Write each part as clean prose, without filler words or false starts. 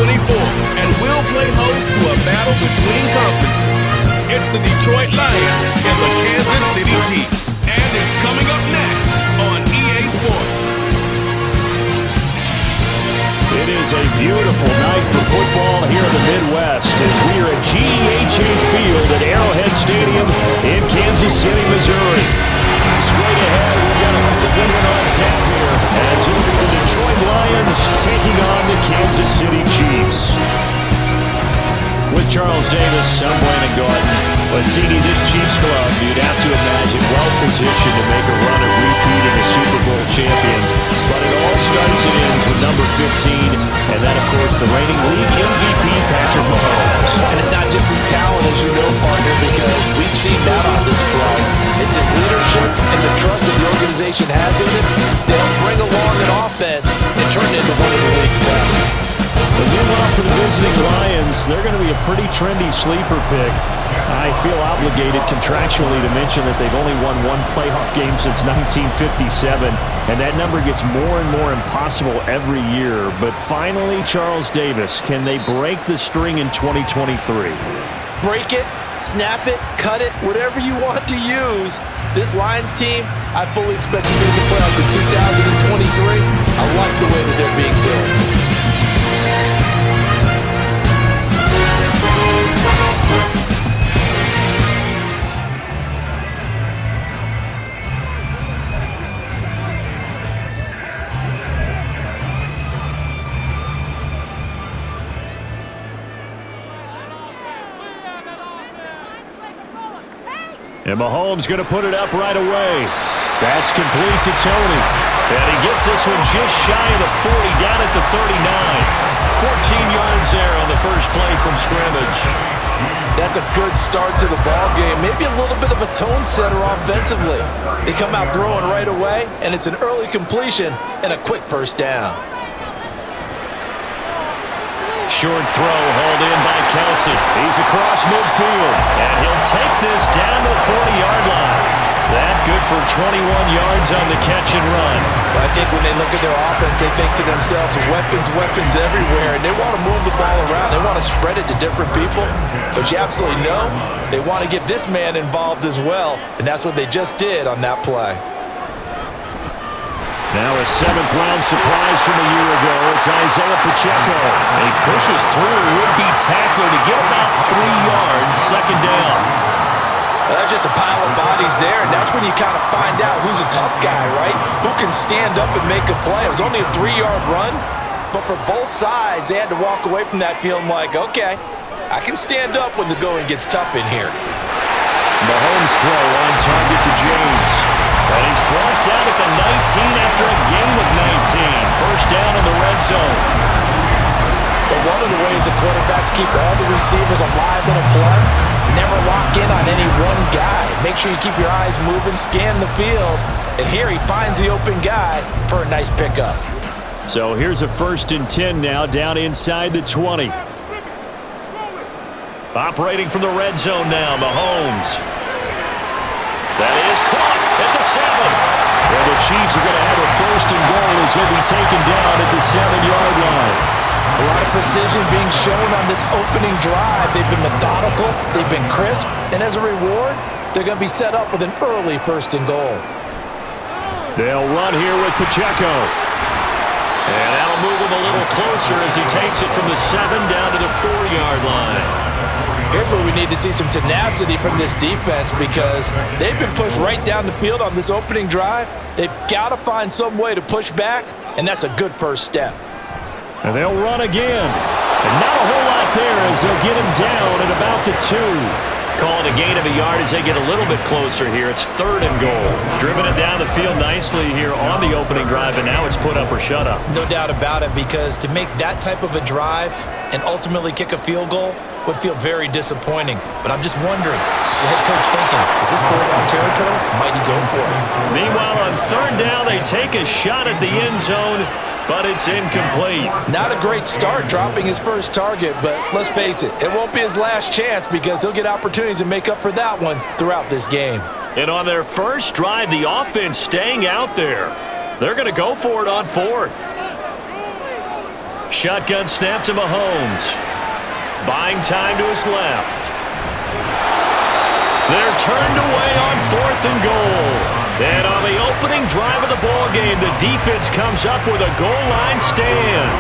and will play host to a battle between conferences. It's the Detroit Lions and the Kansas City Chiefs. And it's coming up next on EA Sports. It is a beautiful night for football here in the Midwest as we are at GEHA Field at Arrowhead Stadium in Kansas City, Missouri. Straight ahead, we've got a pretty good one on tap here as it'll be the Detroit Lions taking on the Kansas City Chiefs. With Charles Davis, I'm Brandon Gordon. But CD, this Chiefs club, you'd have to imagine, well-positioned to make a run at repeating as Super Bowl champions. But it all starts and ends with number 15, and that, of course, the reigning league MVP, Patrick Mahomes. And it's not just his talent, as you know, partner, because we've seen that on display. It's his leadership and the trust that the organization has in him. They'll bring along an offense and turn it into one of the league's best. The new one for the visiting Lions, they're going to be a pretty trendy sleeper pick. I feel obligated contractually to mention that they've only won one playoff game since 1957, and that number gets more and more impossible every year. But finally, Charles Davis, can they break the string in 2023? Break it, snap it, cut it, whatever you want to use. This Lions team, I fully expect to be in the playoffs in 2023. I like the way that they're being built. And Mahomes going to put it up right away. That's complete to Tony. And he gets this one just shy of the 40, down at the 39. 14 yards there on the first play from scrimmage. That's a good start to the ball game. Maybe a little bit of a tone setter offensively. They come out throwing right away, and it's an early completion and a quick first down. Short throw hauled in by Kelsey. He's across midfield, and he'll take this down to the 40-yard line. That good for 21 yards on the catch and run. But I think when they look at their offense, they think to themselves, weapons everywhere, and they want to move the ball around. They want to spread it to different people. But you absolutely know they want to get this man involved as well, and that's what they just did on that play. Now a seventh-round surprise from a year ago. It's Isaiah Pacheco. He pushes through a would-be tackler to get about 3 yards, second down. Well, that's just a pile of bodies there, and that's when you kind of find out who's a tough guy, right? Who can stand up and make a play. It was only a 3-yard run, but for both sides, they had to walk away from that feeling like, okay, I can stand up when the going gets tough in here. Mahomes' throw on target to James. And he's brought down at the 19 after a gain of 19. First down in the red zone. But one of the ways the quarterbacks keep all the receivers alive in a play, never lock in on any one guy. Make sure you keep your eyes moving, scan the field. And here he finds the open guy for a nice pickup. So here's a 1st and 10 now, down inside the 20. Operating from the red zone now, Mahomes. That is caught at the 7. And the Chiefs are going to have a 1st and goal as he'll be taken down at the 7-yard line. A lot of precision being shown on this opening drive. They've been methodical, they've been crisp, and as a reward, they're going to be set up with an early 1st and goal. They'll run here with Pacheco. And that'll move him a little closer as he takes it from the 7 down to the 4-yard line. Here's where we need to see some tenacity from this defense because they've been pushed right down the field on this opening drive. They've got to find some way to push back, and that's a good first step. And they'll run again. And not a whole lot there as they'll get him down at about the 2. Calling a gain of a yard as they get a little bit closer here. It's 3rd and goal. Driven it down the field nicely here on the opening drive, and now it's put up or shut up. No doubt about it, because to make that type of a drive and ultimately kick a field goal would feel very disappointing. But I'm just wondering, is the head coach thinking, is this 4-down territory? Might he go for it? Meanwhile, on 3rd down, they take a shot at the end zone, but it's incomplete. Not a great start dropping his first target, but let's face it, it won't be his last chance because he'll get opportunities to make up for that one throughout this game. And on their first drive, the offense staying out there. They're going to go for it on 4th. Shotgun snap to Mahomes. Buying time to his left. They're turned away on 4th and goal. And on the opening drive of the ballgame, the defense comes up with a goal line stand.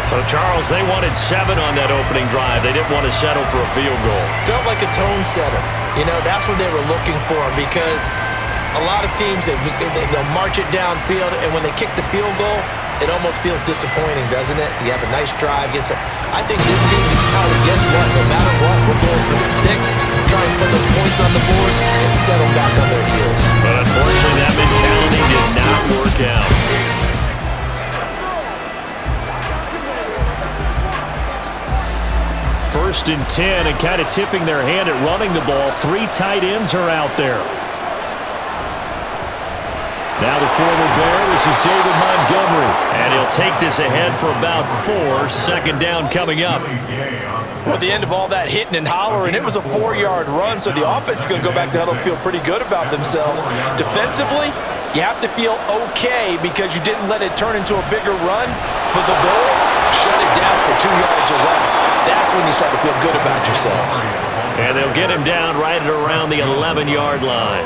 So, Charles, they wanted 7 on that opening drive. They didn't want to settle for a field goal. Felt like a tone setter. You know, that's what they were looking for, because a lot of teams, they'll march it downfield, and when they kick the field goal, it almost feels disappointing, doesn't it? You have a nice drive. I think this team decided, guess what? No matter what, we're going for the 6, try and put those points on the board, and settle back on their heels. But unfortunately, that mentality did not work out. First and 10, and kind of tipping their hand at running the ball. 3 tight ends are out there. Now the former Bear, this is David Montgomery. And he'll take this ahead for about 4. Second down coming up. Well, at the end of all that hitting and hollering, it was a 4-yard run, so the offense is going to go back to huddle and feel pretty good about themselves. Defensively, you have to feel okay because you didn't let it turn into a bigger run. But the goal, shut it down for 2 yards or less. That's when you start to feel good about yourselves. And they'll get him down right at around the 11-yard line.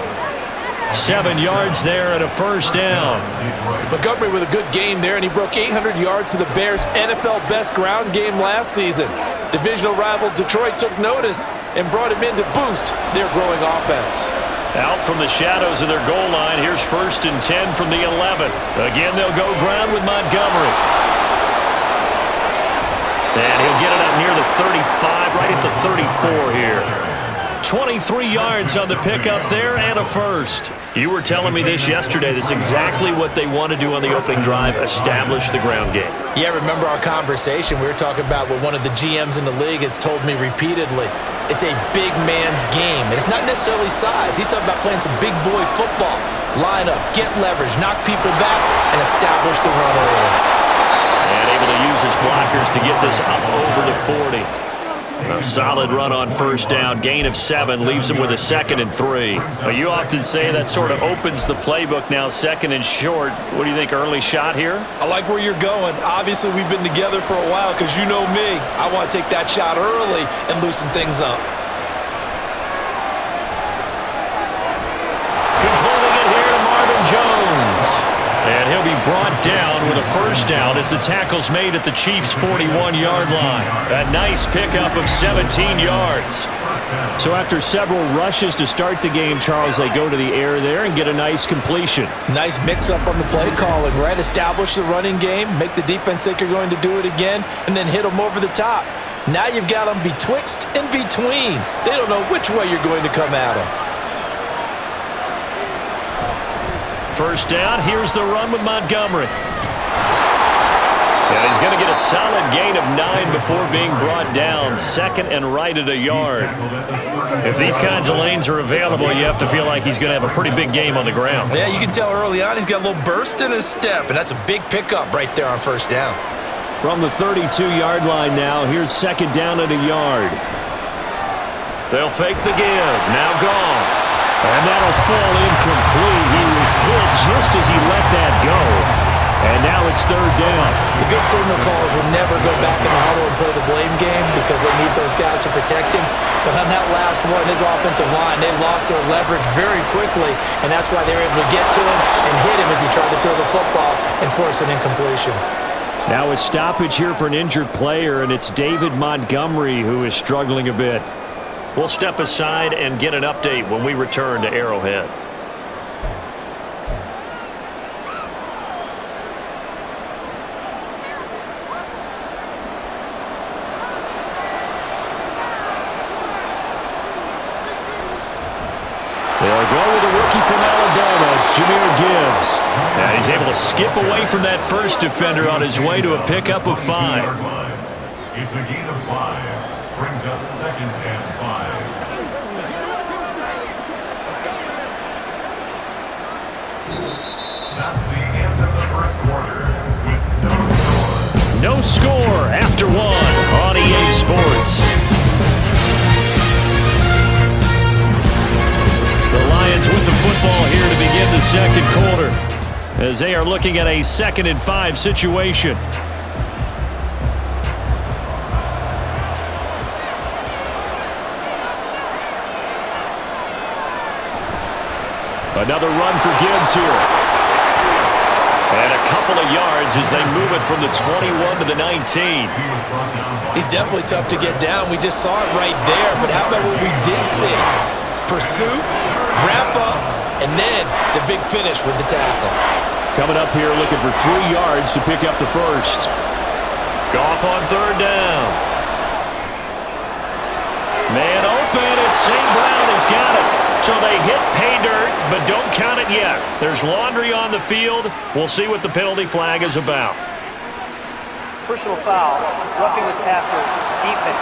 7 yards there and a first down. Montgomery with a good game there, and he broke 800 yards for the Bears' NFL best ground game last season. Divisional rival Detroit took notice and brought him in to boost their growing offense. Out from the shadows of their goal line, here's first and 10 from the 11. Again, they'll go ground with Montgomery. And he'll get it up near the 35, right at the 34 here. 23 yards on the pickup there and a first. You were telling me this yesterday. That's exactly what they want to do on the opening drive, establish the ground game. Yeah, remember our conversation? We were talking about what one of the GMs in the league has told me repeatedly. It's a big man's game. And it's not necessarily size. He's talking about playing some big boy football. Line up, get leverage, knock people back, and establish the run early. And able to use his blockers to get this up over the 40. A solid run on first down, gain of 7, leaves him with a 2nd and 3. You often say that sort of opens the playbook now, 2nd and short. What do you think, early shot here? I like where you're going. Obviously, we've been together for a while because you know me. I want to take that shot early and loosen things up. Completing it here to Marvin Jones. And he'll be brought down with a first down as the tackle's made at the Chiefs' 41-yard line. A nice pickup of 17 yards. So after several rushes to start the game, Charles, they go to the air there and get a nice completion. Nice mix-up on the play calling, right? Establish the running game, make the defense think you're going to do it again, and then hit them over the top. Now you've got them betwixt and between. They don't know which way you're going to come at them. First down, here's the run with Montgomery. And he's going to get a solid gain of 9 before being brought down. 2nd and right at a yard. If these kinds of lanes are available, you have to feel like he's going to have a pretty big game on the ground. Yeah, you can tell early on he's got a little burst in his step, and that's a big pickup right there on first down. From the 32-yard line now, here's 2nd down at a yard. They'll fake the give. Now Goff. And that'll fall incomplete. He was hit just as he let that go. And now it's 3rd down. The good signal callers will never go back in the huddle and play the blame game because they need those guys to protect him. But on that last one, his offensive line, they lost their leverage very quickly, and that's why they were able to get to him and hit him as he tried to throw the football and force an incompletion. Now a stoppage here for an injured player, and it's David Montgomery who is struggling a bit. We'll step aside and get an update when we return to Arrowhead. They'll go with a rookie from Alabama. It's Jahmyr Gibbs. And he's able to skip away from that first defender on his way to a pickup of 5. It's a gain of 5. Brings up 2nd and 5. That's the end of the first quarter with no score. No score after 1 on EA Sports. The Lions with the football here to begin the second quarter as they are looking at a 2nd and 5 situation. Another run for Gibbs here. And a couple of yards as they move it from the 21 to the 19. He's definitely tough to get down. We just saw it right there. But how about what we did see? Pursuit, wrap up, and then the big finish with the tackle. Coming up here looking for 3 yards to pick up the first. Goff on third down. Man open, it's St. Brown has got it. So they hit pay dirt, but don't count it yet. There's laundry on the field. We'll see what the penalty flag is about. Personal foul, roughing the passer, defense.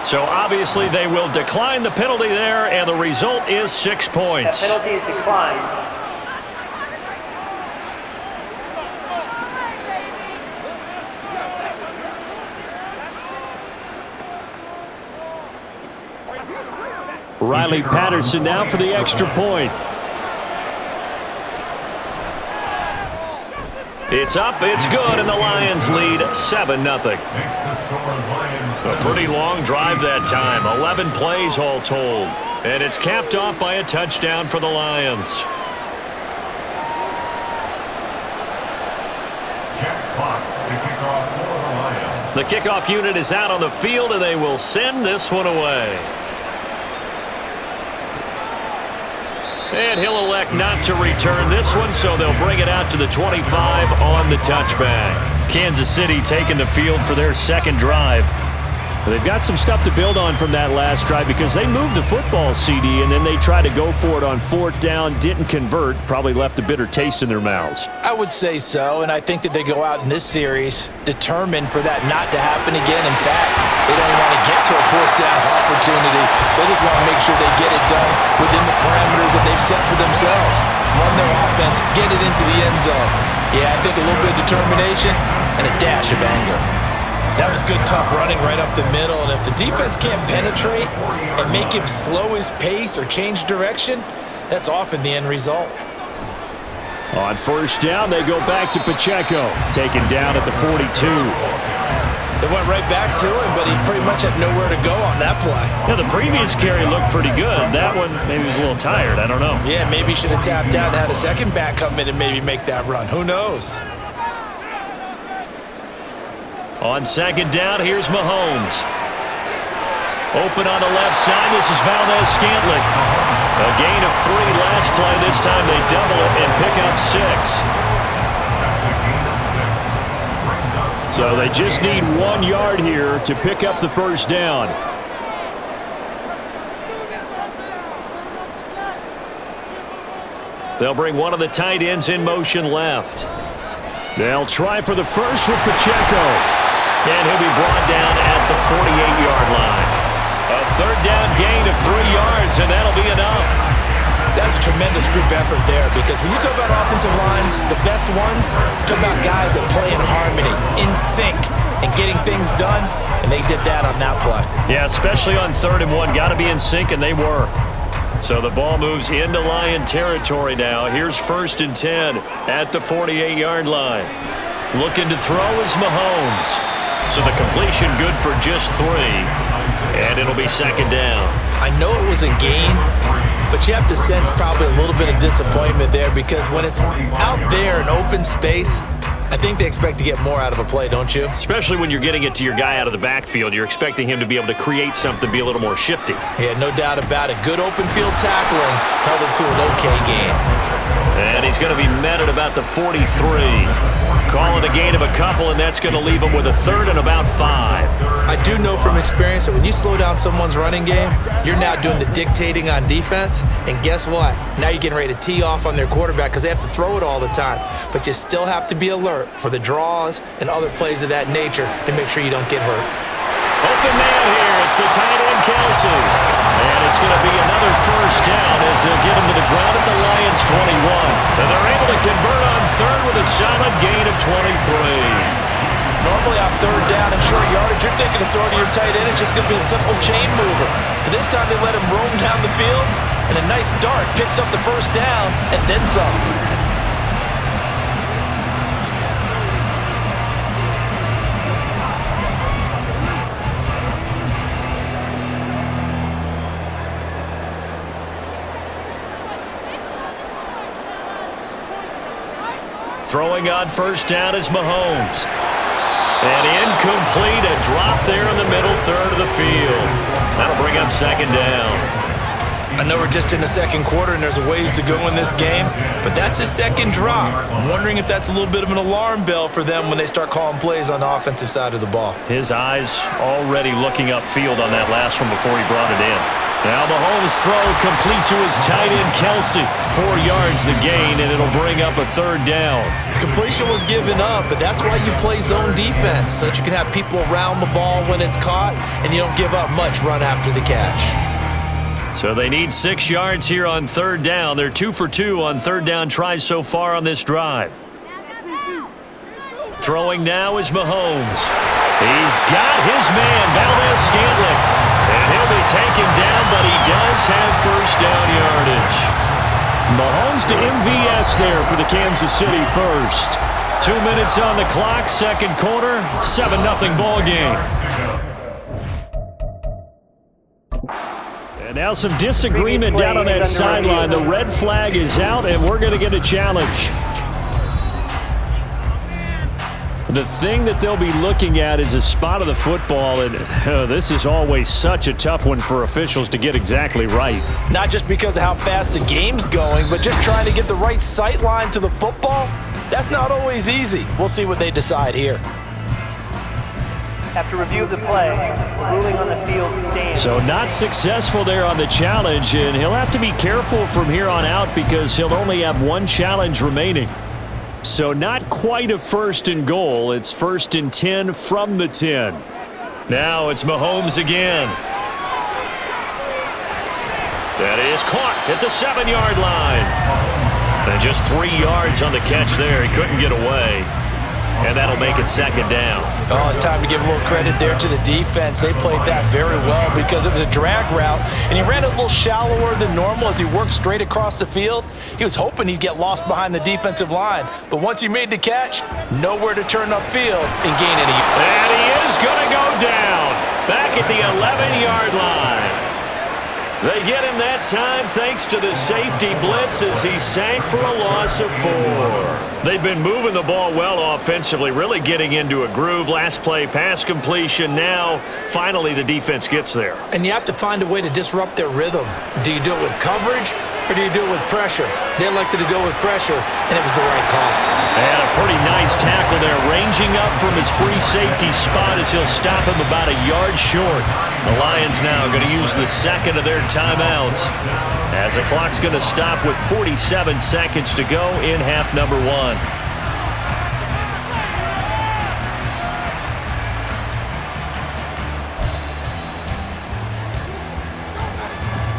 So obviously they will decline the penalty there, and the result is 6 points. That penalty is declined. Riley Patterson now for the extra point. It's up, it's good, and the Lions lead 7-0. A pretty long drive that time, 11 plays all told. And it's capped off by a touchdown for the Lions. The kickoff unit is out on the field, and they will send this one away. And he'll elect not to return this one, so they'll bring it out to the 25 on the touchback. Kansas City taking the field for their second drive. They've got some stuff to build on from that last drive because they moved the football, CD, and then they tried to go for it on fourth down, didn't convert, probably left a bitter taste in their mouths. I would say so, and I think that they go out in this series determined for that not to happen again. In fact, they don't want to get to a fourth down opportunity. They just want to make sure they get it done within the parameters that they've set for themselves. Run their offense, get it into the end zone. Yeah, I think a little bit of determination and a dash of anger. That was good, tough running right up the middle. And if the defense can't penetrate and make him slow his pace or change direction, that's often the end result. On first down, they go back to Pacheco, taken down at the 42. They went right back to him, but he pretty much had nowhere to go on that play. Yeah, the previous carry looked pretty good. That one, maybe he was a little tired. I don't know. Yeah, maybe he should have tapped out and had a second back come in and maybe make that run. Who knows? On second down, here's Mahomes. Open on the left side, this is Valdez-Scantling. A gain of 3 last play. This time they double it and pick up 6. So they just need 1 yard here to pick up the first down. They'll bring one of the tight ends in motion left. They'll try for the first with Pacheco. And he'll be brought down at the 48-yard line. A third down gain of 3 yards, and that'll be enough. That's a tremendous group effort there because when you talk about offensive lines, the best ones, talk about guys that play in harmony, in sync, and getting things done, and they did that on that play. Yeah, especially on 3rd and 1. Got to be in sync, and they were. So the ball moves into Lion territory now. Here's 1st and 10 at the 48-yard line. Looking to throw is Mahomes. So the completion good for just 3. And it'll be 2nd down. I know it was a gain, but you have to sense probably a little bit of disappointment there because when it's out there in open space, I think they expect to get more out of a play, don't you? Especially when you're getting it to your guy out of the backfield. You're expecting him to be able to create something, be a little more shifty. Yeah, no doubt about it. Good open field tackling held it to an okay gain. And he's going to be met at about the 43. Call it a gain of a couple, and that's going to leave him with a 3rd and about 5. I do know from experience that when you slow down someone's running game, you're now doing the dictating on defense. And guess what? Now you're getting ready to tee off on their quarterback because they have to throw it all the time. But you still have to be alert for the draws and other plays of that nature to make sure you don't get hurt. Open man here. It's the tight end, Kelsey. And it's going to be another first down as they'll get him to the ground at the Lions' 21. And they're able to convert on 3rd with a solid gain of 23. Normally on 3rd down and short yardage, you're thinking of throwing to your tight end. It's just going to be a simple chain mover. But this time they let him roam down the field, and a nice dart picks up the first down and then some. Throwing on first down is Mahomes. And incomplete, a drop there in the middle third of the field. That'll bring up second down. I know we're just in the second quarter and there's a ways to go in this game, but that's a second drop. I'm wondering if that's a little bit of an alarm bell for them when they start calling plays on the offensive side of the ball. His eyes already looking upfield on that last one before he brought it in. Now Mahomes' throw complete to his tight end, Kelsey. 4 yards the gain, and it'll bring up a third down. Completion was given up, but that's why you play zone defense, so that you can have people around the ball when it's caught, and you don't give up much run after the catch. So they need 6 yards here on third down. They're 2 for 2 on third down tries so far on this drive. Throwing now is Mahomes. He's got his man, Valdez-Scantling. And he'll be taken down, but he does have first down yardage. Mahomes to MVS there for the Kansas City first. 2 minutes on the clock, second quarter, 7-0 ball game. And now some disagreement down on that sideline. The red flag is out, and we're going to get a challenge. The thing that they'll be looking at is a spot of the football, and this is always such a tough one for officials to get exactly right. Not just because of how fast the game's going, but just trying to get the right sight line to the football. That's not always easy. We'll see what they decide here. After review of the play, the ruling on the field stands. So not successful there on the challenge, and he'll have to be careful from here on out because he'll only have one challenge remaining. So not quite a first and goal. It's first and 10 from the 10. Now it's Mahomes again. That is caught at the 7-yard line. And just 3 yards on the catch there. He couldn't get away. And that'll make it second down. Oh, it's time to give a little credit there to the defense. They played that very well because it was a drag route, and he ran a little shallower than normal as he worked straight across the field. He was hoping he'd get lost behind the defensive line, but once he made the catch, nowhere to turn upfield and gain any. And he is going to go down back at the 11-yard line. They get him that time thanks to the safety blitz as he sank for a loss of 4. They've been moving the ball well offensively, really getting into a groove. Last play, pass completion. Now, finally, the defense gets there. And you have to find a way to disrupt their rhythm. Do you do it with coverage or do you do it with pressure? They elected to go with pressure, and it was the right call. And a pretty nice tackle there, ranging up from his free safety spot as he'll stop him about a yard short. The Lions now going to use the second of their timeouts as the clock's going to stop with 47 seconds to go in half number 1.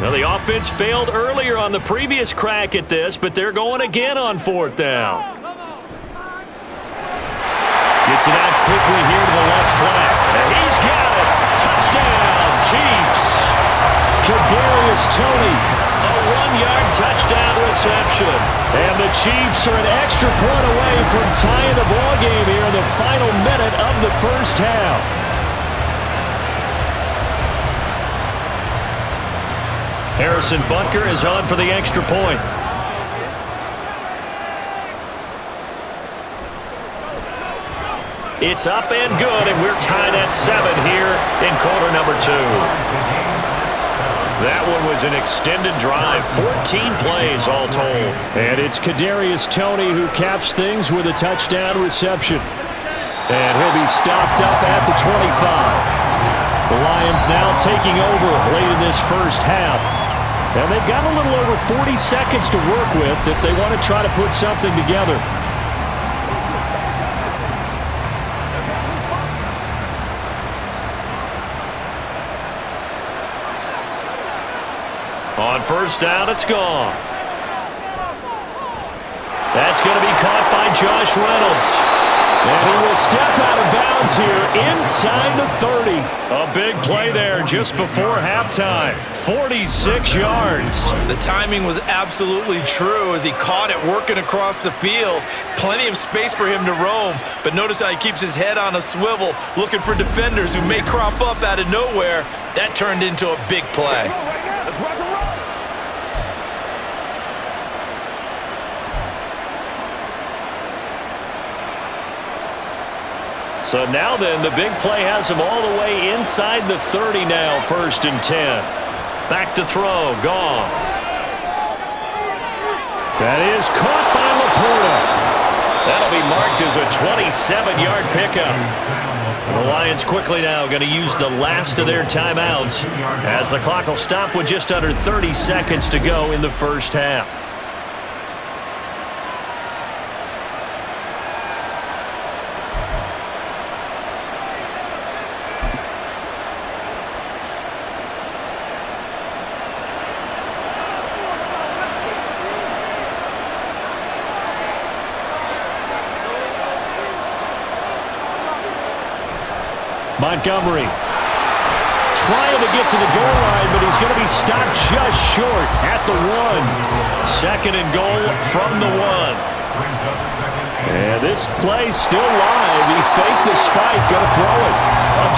Well, the offense failed earlier on the previous crack at this, but they're going again on fourth down. Gets it out quickly here to the left flat. And he's got it. Touchdown, Chiefs. Kadarius Toney. A 1-yard touchdown reception. And the Chiefs are an extra point away from tying the ball game here in the final minute of the first half. Harrison Butker is on for the extra point. It's up and good, and we're tied at 7 here in quarter number 2. That one was an extended drive, 14 plays all told. And it's Kadarius Toney who caps things with a touchdown reception. And he'll be stopped up at the 25. The Lions now taking over late in this first half. And they've got a little over 40 seconds to work with if they want to try to put something together. On first down, it's gone. That's going to be caught by Josh Reynolds. And he will step out of bounds here inside the 30. A big play there just before halftime. 46 yards. The timing was absolutely true as he caught it working across the field. Plenty of space for him to roam, but notice how he keeps his head on a swivel looking for defenders who may crop up out of nowhere. That turned into a big play. So now then, the big play has him all the way inside the 30 now, 1st and 10. Back to throw, Goff. That is caught by Laporta. That'll be marked as a 27-yard pickup. The Lions quickly now going to use the last of their timeouts as the clock will stop with just under 30 seconds to go in the first half. Montgomery trying to get to the goal line, but he's going to be stopped just short at the 1. 2nd and goal from the 1. And this play's still live. He faked the spike, going to throw it.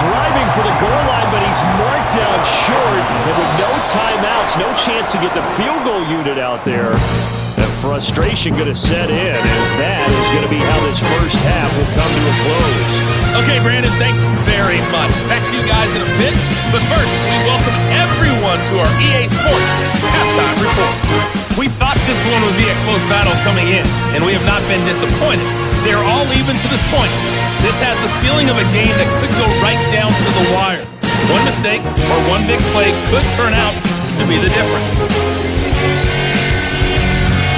Driving for the goal line, but he's marked down short. And with no timeouts, no chance to get the field goal unit out there. And frustration going to set in, as that is going to be how this first half will come to a close. Okay, Brandon, thanks very much. Back to you guys in a bit. But first, we welcome everyone to our EA Sports Halftime Report. We thought this one would be a close battle coming in, and we have not been disappointed. They're all even to this point. This has the feeling of a game that could go right down to the wire. One mistake or one big play could turn out to be the difference.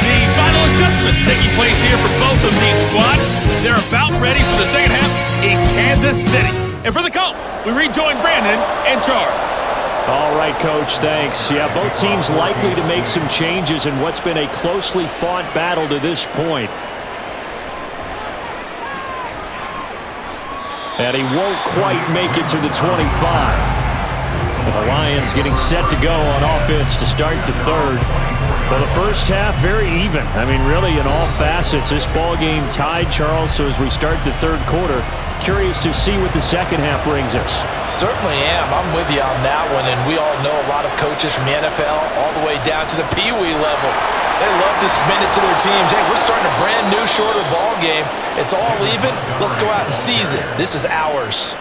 The final adjustments taking place here for both of these squads. They're about ready for the second half in Kansas City. And for the call, we rejoin Brandon and Charles. All right, Coach, thanks. Yeah, both teams likely to make some changes in what's been a closely fought battle to this point. And he won't quite make it to the 25. The Lions getting set to go on offense to start the 3rd. Well, the first half, very even. I mean, really, in all facets, this ball game tied, Charles. So as we start the 3rd quarter, curious to see what the second half brings us. Certainly am. I'm with you on that one. And we all know a lot of coaches from the NFL all the way down to the Pee Wee level. They love to spin it to their teams. Hey, we're starting a brand new, shorter ball game. It's all even. Let's go out and seize it. This is ours.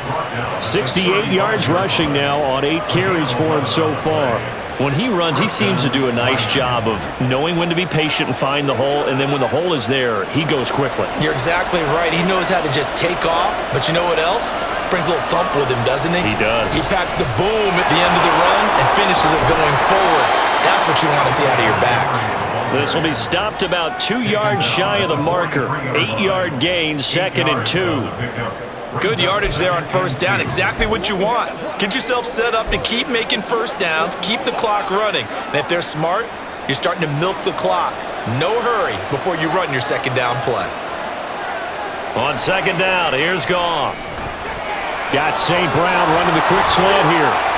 68 yards rushing now on 8 carries for him so far. When he runs, he seems to do a nice job of knowing when to be patient and find the hole, and then when the hole is there, he goes quickly. You're exactly right. He knows how to just take off, but you know what else? Brings a little thump with him, doesn't he? He does. He packs the boom at the end of the run and finishes it going forward. That's what you want to see out of your backs. This will be stopped about 2 yards shy of the marker. 8-yard gain, 2nd and 2. Good yardage there on first down. Exactly what you want. Get yourself set up to keep making first downs, keep the clock running. And if they're smart, you're starting to milk the clock. No hurry before you run your second down play. On second down, here's Goff. Got St. Brown running the quick slant here.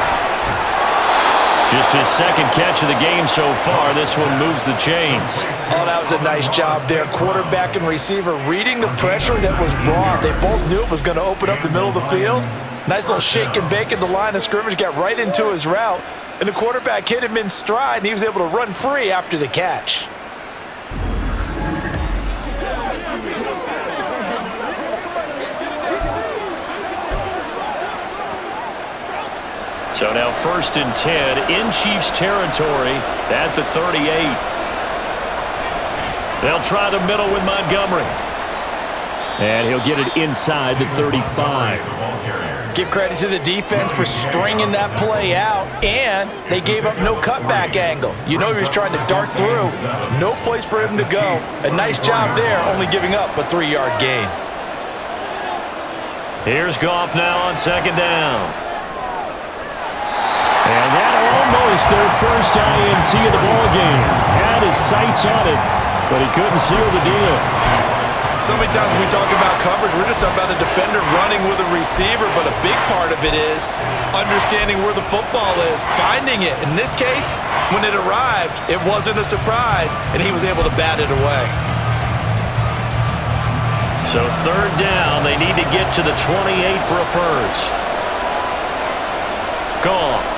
Just his 2nd catch of the game so far. This one moves the chains. Oh, that was a nice job there. Quarterback and receiver reading the pressure that was brought. They both knew it was going to open up the middle of the field. Nice little shake and bake in the line of scrimmage. Got right into his route. And the quarterback hit him in stride, and he was able to run free after the catch. So now 1st and 10 in Chiefs territory at the 38. They'll try the middle with Montgomery. And he'll get it inside the 35. Give credit to the defense for stringing that play out, and they gave up no cutback angle. You know he was trying to dart through. No place for him to go. A nice job there, only giving up a 3-yard gain. Here's Goff now on second down. And that almost their first INT of the ballgame. Had his sights on it, but he couldn't seal the deal. So many times when we talk about coverage, we're just about a defender running with a receiver, but a big part of it is understanding where the football is, finding it. In this case, when it arrived, it wasn't a surprise, and he was able to bat it away. So third down, they need to get to the 28 for a first. Gone.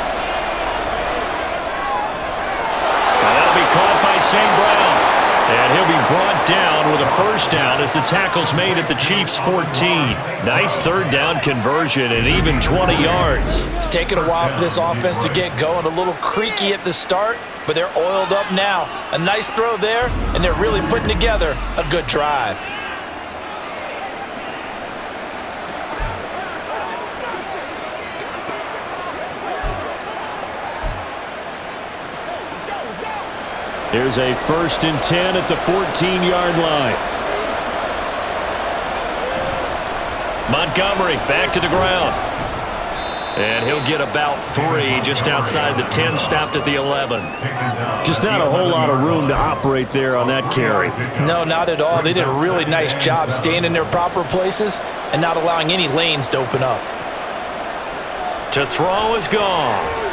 That'll be caught by St. Brown. And he'll be brought down with a first down as the tackle's made at the Chiefs' 14. Nice third down conversion and even 20 yards. It's taken a while for this offense to get going. A little creaky at the start, but they're oiled up now. A nice throw there, and they're really putting together a good drive. Here's a 1st and 10 at the 14-yard line. Montgomery back to the ground. And he'll get about 3 just outside the 10, stopped at the 11. Just not a whole lot of room to operate there on that carry. No, not at all. They did a really nice job staying in their proper places and not allowing any lanes to open up. To throw is Goff.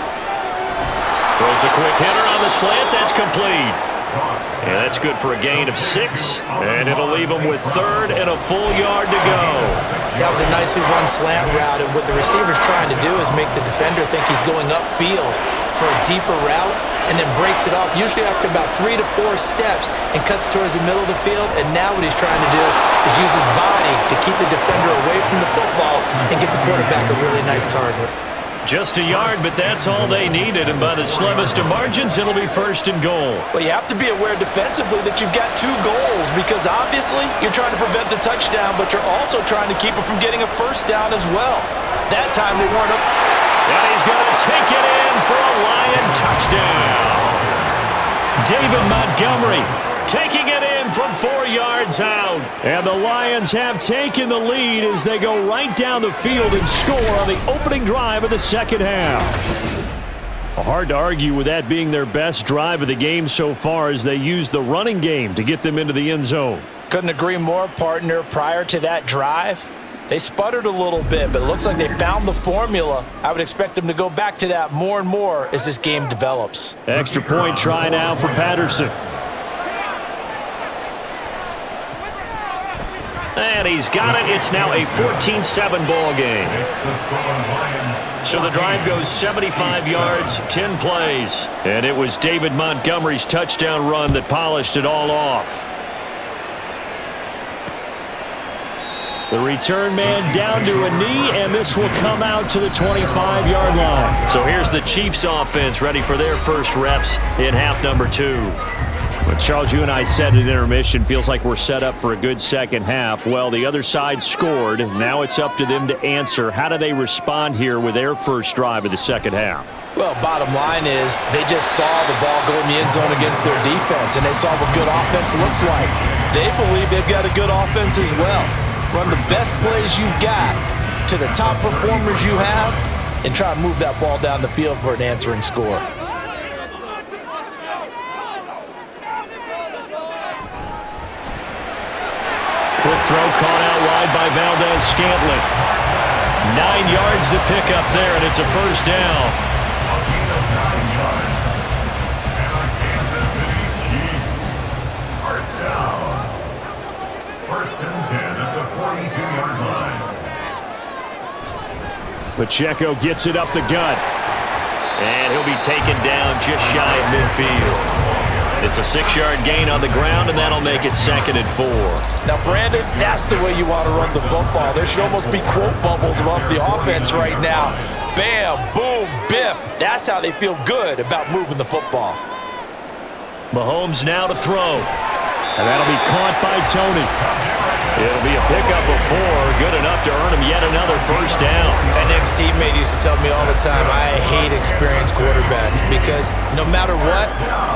Throws a quick hitter on the slant. That's complete. And that's good for a gain of 6. And it'll leave him with 3rd and a full yard to go. That was a nicely run slant route. And what the receiver's trying to do is make the defender think he's going upfield for a deeper route and then breaks it off, usually after about 3 to 4 steps, and cuts towards the middle of the field. And now what he's trying to do is use his body to keep the defender away from the football and get the quarterback a really nice target. Just a yard, but that's all they needed, and by the slimmest of margins, it'll be 1st and goal. Well, you have to be aware defensively that you've got 2 goals, because obviously you're trying to prevent the touchdown, but you're also trying to keep it from getting a first down as well. That time they weren't up. And he's going to take it in for a Lion touchdown. David Montgomery taking it in from 4 yards out. And the Lions have taken the lead as they go right down the field and score on the opening drive of the second half. Hard to argue with that being their best drive of the game so far as they use the running game to get them into the end zone. Couldn't agree more, partner. Prior to that drive, they sputtered a little bit, but it looks like they found the formula. I would expect them to go back to that more and more as this game develops. Extra point try now for Patterson. And he's got it. It's now a 14-7 ball game. So the drive goes 75 yards, 10 plays. And it was David Montgomery's touchdown run that polished it all off. The return man down to a knee, and this will come out to the 25-yard line. So here's the Chiefs offense ready for their first reps in half number 2. But Charles, you and I said at intermission, feels like we're set up for a good second half. Well, the other side scored. Now it's up to them to answer. How do they respond here with their first drive of the second half? Well, bottom line is they just saw the ball go in the end zone against their defense, and they saw what good offense looks like. They believe they've got a good offense as well. Run the best plays you've got to the top performers you have and try to move that ball down the field for an answering score. Quick throw caught out wide by Valdez-Scantling. 9 yards to pick up there, and it's a first down. First down. 1st and 10 at the 42-yard line. Pacheco gets it up the gut. And he'll be taken down just shy of midfield. It's a 6-yard gain on the ground, and that'll make it 2nd and 4. Now, Brandon, that's the way you want to run the football. There should almost be quote bubbles above the offense right now. Bam, boom, biff. That's how they feel good about moving the football. Mahomes now to throw. And that'll be caught by Tony. It'll be a pickup of 4, good enough to earn him yet another first down. An ex-teammate used to tell me all the time, I hate experienced quarterbacks because no matter what,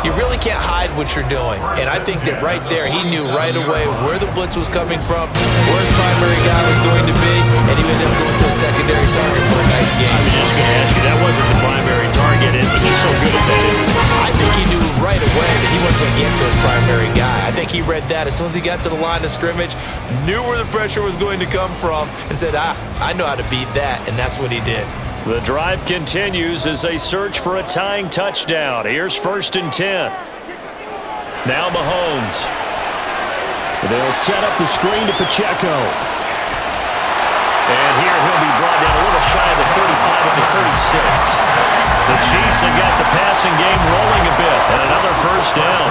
you really can't hide what you're doing. And I think that right there, he knew right away where the blitz was coming from, where his primary guy was going to be, and he ended up going to a secondary target for a nice game. I was just going to ask you, that wasn't the primary target, and he's so good at that, isn't he? I think he knew right away that he wasn't going to get to his primary guy. I think he read that as soon as he got to the line of scrimmage, knew where the pressure was going to come from, and said, I know how to beat that, and that's what he did. The drive continues as they search for a tying touchdown. Here's 1st and 10. Now Mahomes. They'll set up the screen to Pacheco. And here he'll be brought down a little shy of the 35 at the 36. The Chiefs have got the passing game rolling a bit, and another first down.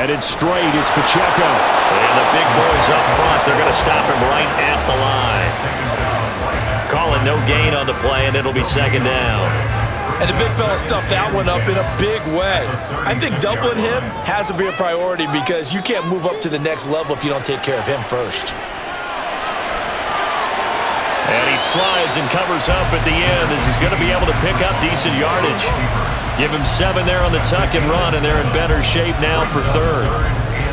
Headed straight, it's Pacheco. And the big boys up front, they're going to stop him right at the line. Calling no gain on the play, and it'll be second down. And the big fella stuffed that one up in a big way. I think doubling him has to be a priority because you can't move up to the next level if you don't take care of him first. And he slides and covers up at the end as he's going to be able to pick up decent yardage. Give him 7 there on the tuck and run, and they're in better shape now for third.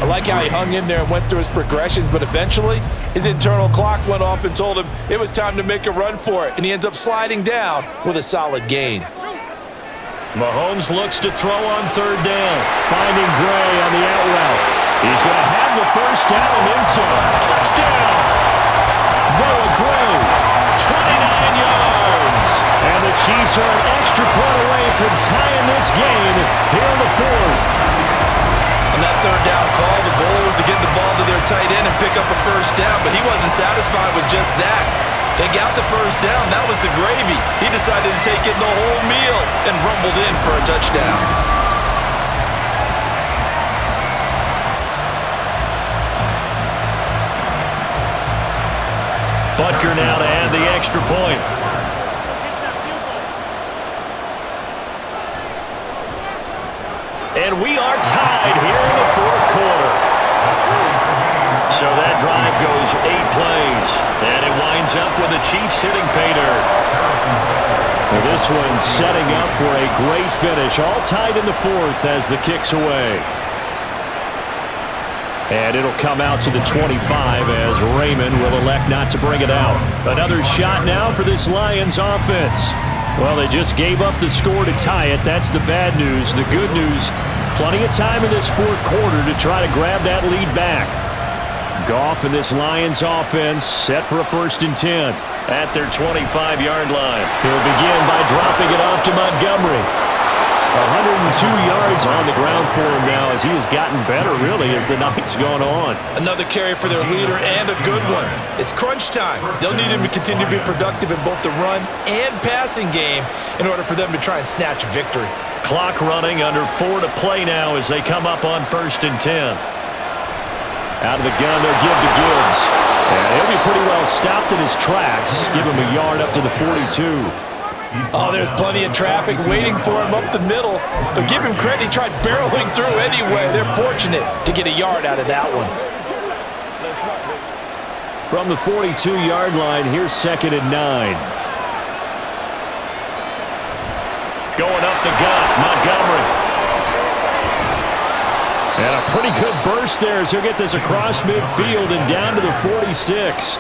I like how he hung in there and went through his progressions, but eventually his internal clock went off and told him it was time to make a run for it, and he ends up sliding down with a solid gain. Mahomes looks to throw on third down, finding Gray on the out route. He's going to have the first down and inside. Touchdown! Noah Gray, 29 yards. And the Chiefs are an extra point away from tying this game here in the fourth. On that third down call, the goal was to get the ball to their tight end and pick up a first down, but he wasn't satisfied with just that. They got the first down. That was the gravy. He decided to take in the whole meal and rumbled in for a touchdown. Butker now to add the extra point. And we are tied here in the fourth quarter. So that drive goes 8 plays. And it winds up with the Chiefs hitting pay dirt. Well, this one setting up for a great finish. All tied in the fourth as the kick's away. And it'll come out to the 25 as Raymond will elect not to bring it out. Another shot now for this Lions offense. Well, they just gave up the score to tie it. That's the bad news. The good news, plenty of time in this fourth quarter to try to grab that lead back. Goff and this Lions offense set for a 1st and 10 at their 25-yard line. He'll begin by dropping it off to Montgomery. 102 yards on the ground for him now as he has gotten better, really, as the night's gone on. Another carry for their leader and a good one. It's crunch time. They'll need him to continue to be productive in both the run and passing game in order for them to try and snatch a victory. Clock running, under 4 to play now as they come up on 1st and 10. Out of the gun, they'll give to Gibbs. And he'll be pretty well stopped in his tracks. Give him a yard up to the 42. Oh, there's plenty of traffic waiting for him up the middle. But give him credit, he tried barreling through anyway. They're fortunate to get a yard out of that one. From the 42-yard line, here's 2nd and 9. Going up the gut, Montgomery. And a pretty good burst there as he'll get this across midfield and down to the 46.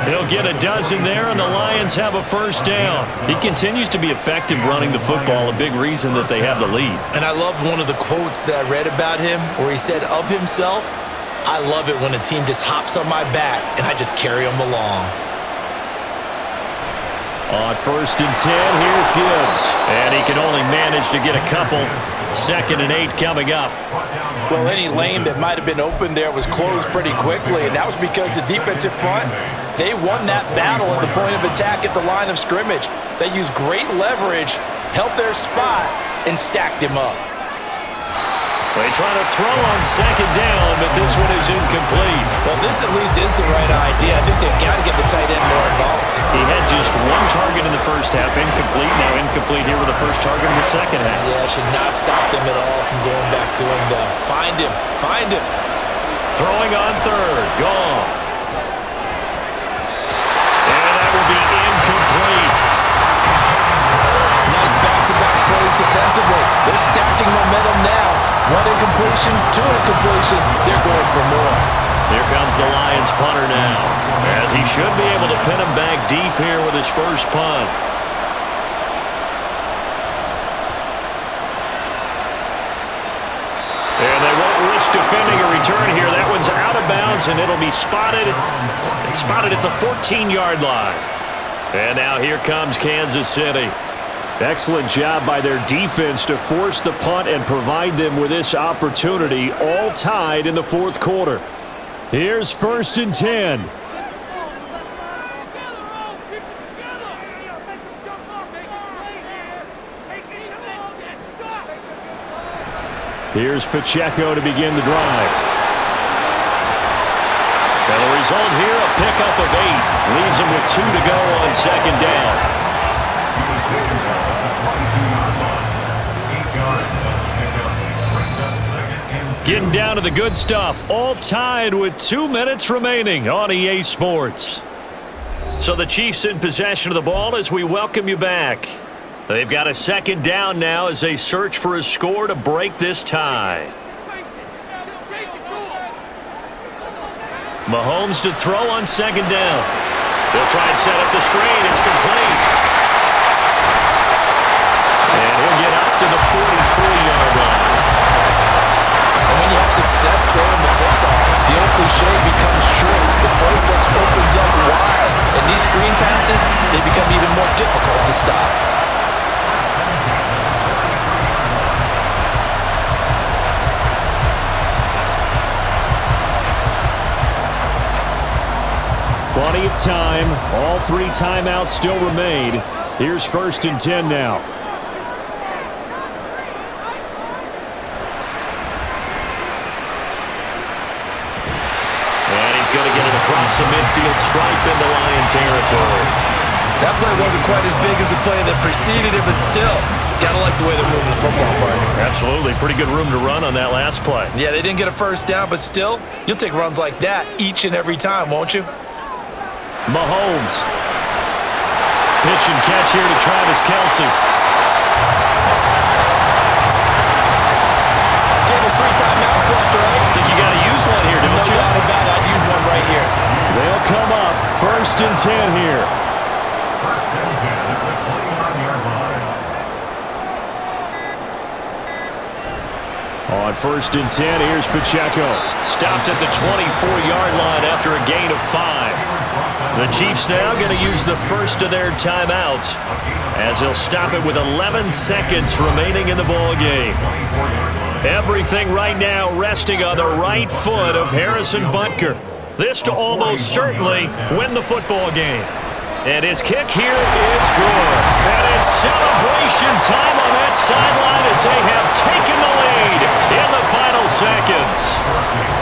He'll get a dozen there, and the Lions have a first down. He continues to be effective running the football, a big reason that they have the lead. And I loved one of the quotes that I read about him where he said of himself, "I love it when a team just hops on my back and I just carry them along." On 1st and 10, here's Gibbs. And he can only manage to get a couple. 2nd and 8 coming up. Well, any lane that might have been open there was closed pretty quickly, and that was because the defensive front, they won that battle at the point of attack at the line of scrimmage. They used great leverage, held their spot, and stacked him up. They try to throw on 2nd down, but this one is incomplete. Well, this at least is the right idea. I think they've got to get the tight end more involved. He had just 1 target in the first half, incomplete. Now incomplete here with the first target in the second half. Yeah, should not stop them at all from going back to him. Find him. Find him. Throwing on 3rd. Goff. And that will be incomplete. Nice back-to-back plays defensively. They're stacking momentum now. 1 incompletion, 2 incompletion. They're going for more. Here comes the Lions punter now, as he should be able to pin him back deep here with his first punt. And they won't risk defending a return here. That one's out of bounds, and it'll be spotted at the 14-yard line. And now here comes Kansas City. Excellent job by their defense to force the punt and provide them with this opportunity, all tied in the fourth quarter. Here's 1st and 10. Here's Pacheco to begin the drive. And the result here, a pickup of 8. Leaves him with 2 to go on second down. Getting down to the good stuff. All tied with 2 minutes remaining on EA Sports. So the Chiefs in possession of the ball as we welcome you back. They've got a second down now as they search for a score to break this tie. Mahomes to throw on second down. They'll try and set up the screen. It's complete. And he'll get up to the 43-yard line. And when you have success throwing the football, the old cliche becomes true. The playbook opens up wide. And these screen passes, they become even more difficult to stop. Plenty of time. All 3 timeouts still remain. Here's 1st and 10 now. And he's going to get it across the midfield stripe into Lion territory. That play wasn't quite as big as the play that preceded it, but still, gotta like the way they're moving the football, partner. Absolutely. Pretty good room to run on that last play. Yeah, they didn't get a first down, but still, you'll take runs like that each and every time, won't you? Mahomes. Pitch and catch here to Travis Kelce. Gave us 3 timeouts left, right? I think you got to use one here, don't you? No doubt about it. I'd use one right here. They'll come up 1st and 10 here. 1st and 10 at the 21-yard line. On 1st and 10, here's Pacheco. Stopped at the 24-yard line after a gain of 5. The Chiefs now going to use the first of their timeouts as they'll stop it with 11 seconds remaining in the ball game. Everything right now resting on the right foot of Harrison Butker. This to almost certainly win the football game. And his kick here is good. And it's celebration time on that sideline as they have taken the lead in the final seconds.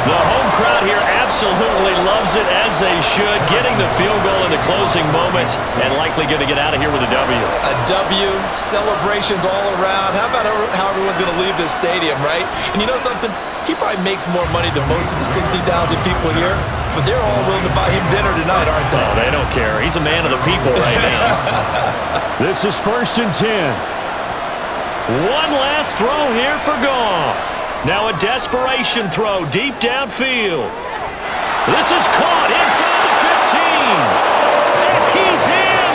The home crowd here absolutely loves it, as they should, getting the field goal in the closing moments and likely going to get out of here with a W. A W, celebrations all around. How about how everyone's going to leave this stadium, right? And you know something? He probably makes more money than most of the 60,000 people here, but they're all willing to buy him dinner tonight, aren't they? Oh, they don't care. He's a man of the people right now. This is 1st and 10. One last throw here for Goff. Now a desperation throw deep downfield. This is caught inside the 15. And he's in!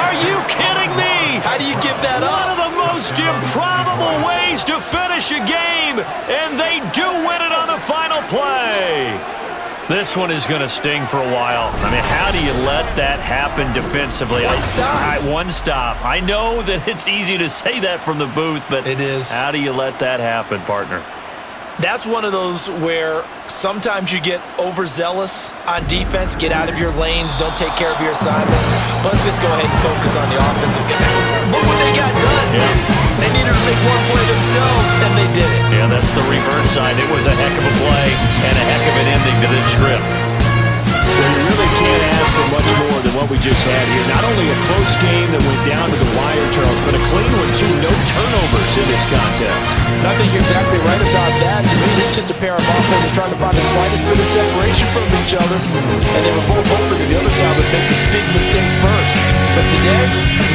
Are you kidding me? How do you give that up? One of the most improbable ways to finish a game, and they do win it on the final play. This one is going to sting for a while. I mean, how do you let that happen defensively? One stop. I know that it's easy to say that from the booth, but it is. How do you let that happen, partner? That's one of those where sometimes you get overzealous on defense, get out of your lanes, don't take care of your assignments. Let's just go ahead and focus on the offensive game. Look what they got done. Yeah. They needed to make one play themselves, and they did it. Yeah, that's the reverse side. It was a heck of a play and a heck of an ending to this script. Well, you really can't ask for much more than what we just had here. Not only a close game that went down to the wire, Charles, but a clean one, too. No turnovers in this contest. And I think you're exactly right about that. To me, this is just a pair of offenses trying to find the slightest bit of separation from each other. And they were both hoping that the other side would make the big mistake first. But today,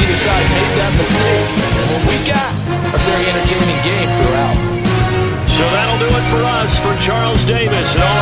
neither side made that mistake. And what we got, a very entertaining game throughout. So that'll do it for us. For Charles Davis and all